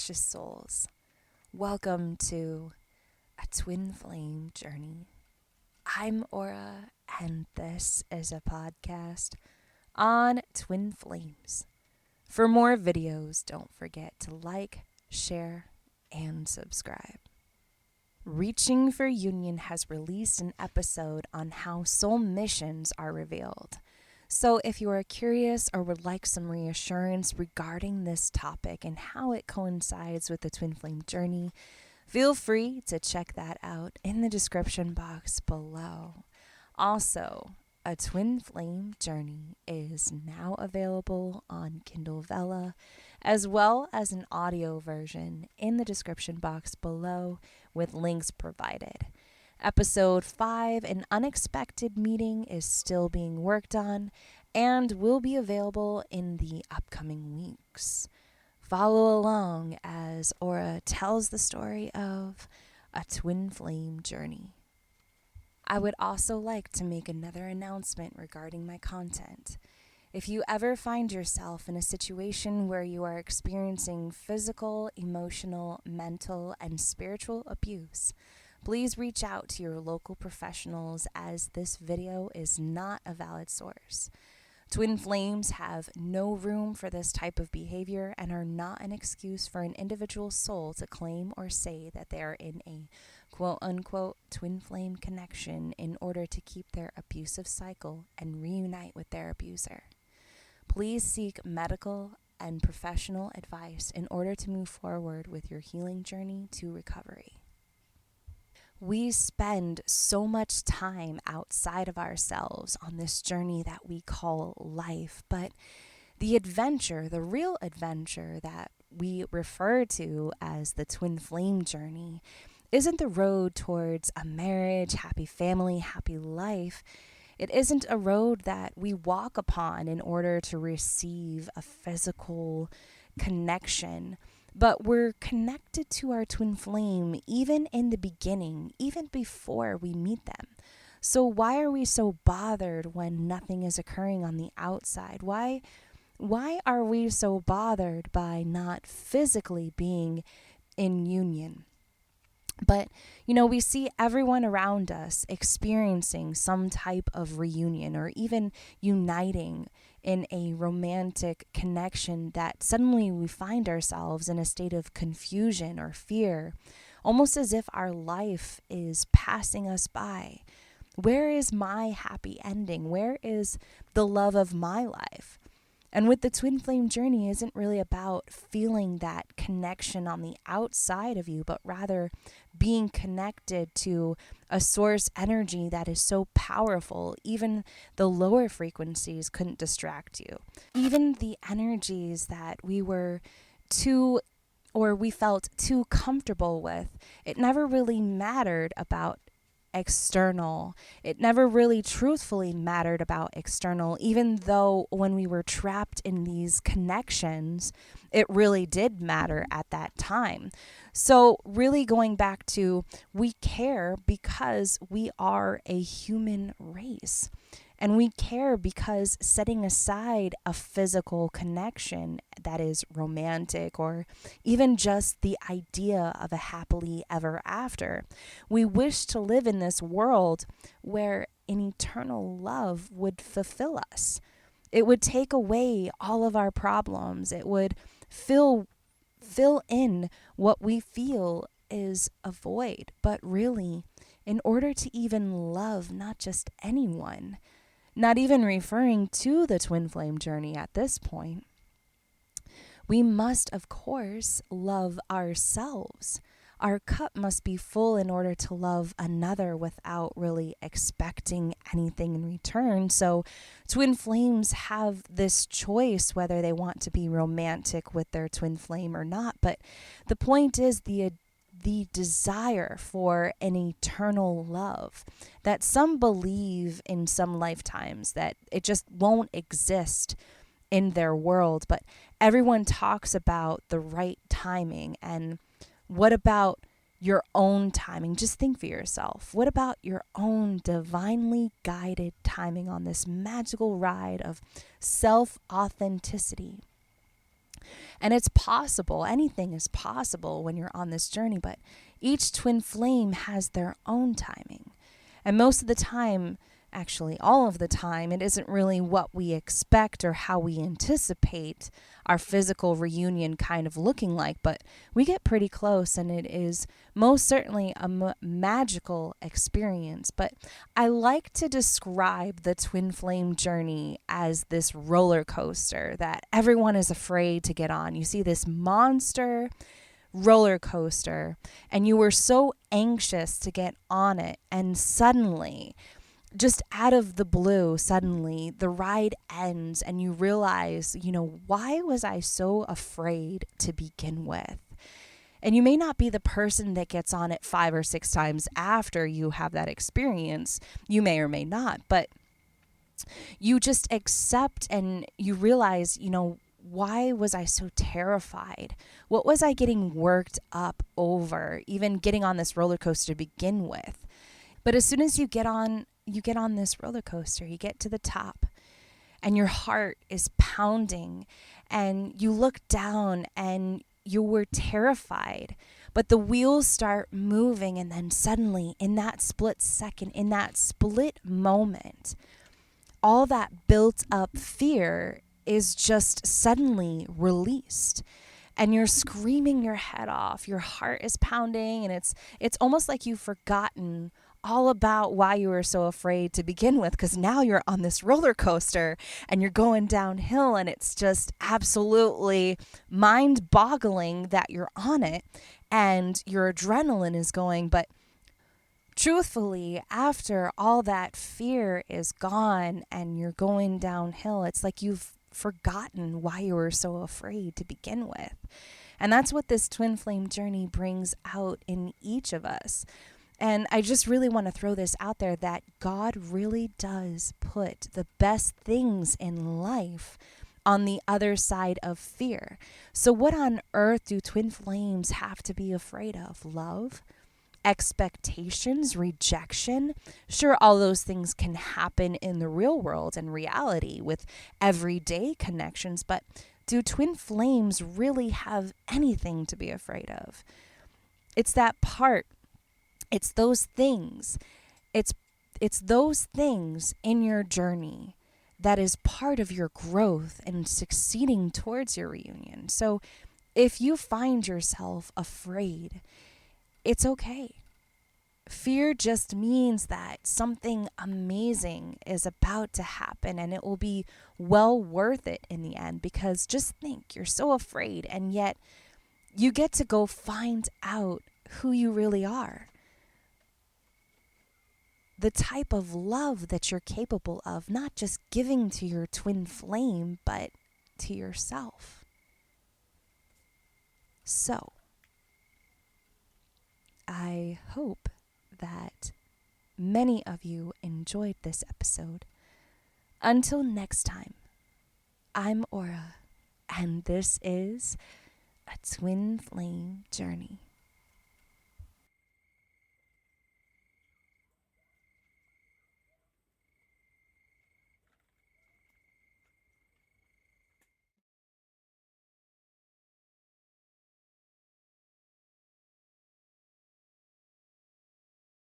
precious souls. Welcome to a twin flame journey. I'm Aura, and this is a podcast on twin flames. For more videos, don't forget to like, share, and subscribe. Reaching for Union has released an episode on how soul missions are revealed. So if you are curious or would like some reassurance regarding this topic and how it coincides with the twin flame journey, feel free to check that out in the description box below. Also, a twin flame journey is now available on Kindle Vella, as well as an audio version in the description box below with links provided. Episode 5, An Unexpected Meeting, is still being worked on and will be available in the upcoming weeks. Follow along as Aura tells the story of a twin flame journey. I would also like to make another announcement regarding my content. If you ever find yourself in a situation where you are experiencing physical, emotional, mental, and spiritual abuse, please reach out to your local professionals, as this video is not a valid source. Twin flames have no room for this type of behavior and are not an excuse for an individual soul to claim or say that they are in a quote-unquote twin flame connection in order to keep their abusive cycle and reunite with their abuser. Please seek medical and professional advice in order to move forward with your healing journey to recovery. We spend so much time outside of ourselves on this journey that we call life, but the adventure, the real adventure that we refer to as the twin flame journey, isn't the road towards a marriage, happy family, happy life. It isn't a road that we walk upon in order to receive a physical connection. But we're connected to our twin flame even in the beginning, even before we meet them. So why are we so bothered when nothing is occurring on the outside? Why are we so bothered by not physically being in union? But, we see everyone around us experiencing some type of reunion or even uniting in a romantic connection, that suddenly we find ourselves in a state of confusion or fear, almost as if our life is passing us by. Where is my happy ending? Where is the love of my life? And with the twin flame journey, isn't really about feeling that connection on the outside of you, but rather being connected to a source energy that is so powerful, even the lower frequencies couldn't distract you. Even the energies that we felt too comfortable with, it never really mattered about external. It never really truthfully mattered about external, even though when we were trapped in these connections, it really did matter at that time. So really going back to, we care because we are a human race. And we care because setting aside a physical connection that is romantic, or even just the idea of a happily ever after, we wish to live in this world where an eternal love would fulfill us. It would take away all of our problems. It would fill in what we feel is a void. But really, in order to even love not just anyone, not even referring to the twin flame journey at this point, we must, of course, love ourselves. Our cup must be full in order to love another without really expecting anything in return. So twin flames have this choice whether they want to be romantic with their twin flame or not. But the point is the desire for an eternal love, that some believe in some lifetimes that it just won't exist in their world. But everyone talks about the right timing. And what about your own timing? Just think for yourself. What about your own divinely guided timing on this magical ride of self-authenticity? And it's possible, anything is possible when you're on this journey, but each twin flame has their own timing. And most of the time, actually all of the time, it isn't really what we expect or how we anticipate our physical reunion kind of looking like, but we get pretty close, and it is most certainly a magical experience. But I like to describe the twin flame journey as this roller coaster that everyone is afraid to get on. You see this monster roller coaster, and you were so anxious to get on it, and suddenly, just out of the blue, suddenly the ride ends and you realize, why was I so afraid to begin with? And you may not be the person that gets on it 5 or 6 times after you have that experience. You may or may not, but you just accept and you realize, why was I so terrified? What was I getting worked up over, even getting on this roller coaster to begin with? But as soon as you get on this roller coaster, you get to the top, and your heart is pounding, and you look down and you were terrified, but the wheels start moving, and then suddenly, in that split second, in that split moment, all that built up fear is just suddenly released, and you're screaming your head off. Your heart is pounding, and it's almost like you've forgotten all about why you were so afraid to begin with, because now you're on this roller coaster and you're going downhill, and it's just absolutely mind-boggling that you're on it and your adrenaline is going. But truthfully, after all that fear is gone and you're going downhill, it's like you've forgotten why you were so afraid to begin with. And that's what this twin flame journey brings out in each of us. And I just really want to throw this out there that God really does put the best things in life on the other side of fear. So what on earth do twin flames have to be afraid of? Love? Expectations? Rejection? Sure, all those things can happen in the real world and reality with everyday connections, but do twin flames really have anything to be afraid of? It's that part. It's those things. It's those things in your journey that is part of your growth and succeeding towards your reunion. So if you find yourself afraid, it's okay. Fear just means that something amazing is about to happen, and it will be well worth it in the end, because just think, you're so afraid, and yet you get to go find out who you really are. The type of love that you're capable of, not just giving to your twin flame, but to yourself. So, I hope that many of you enjoyed this episode. Until next time, I'm Aura, and this is a twin flame journey.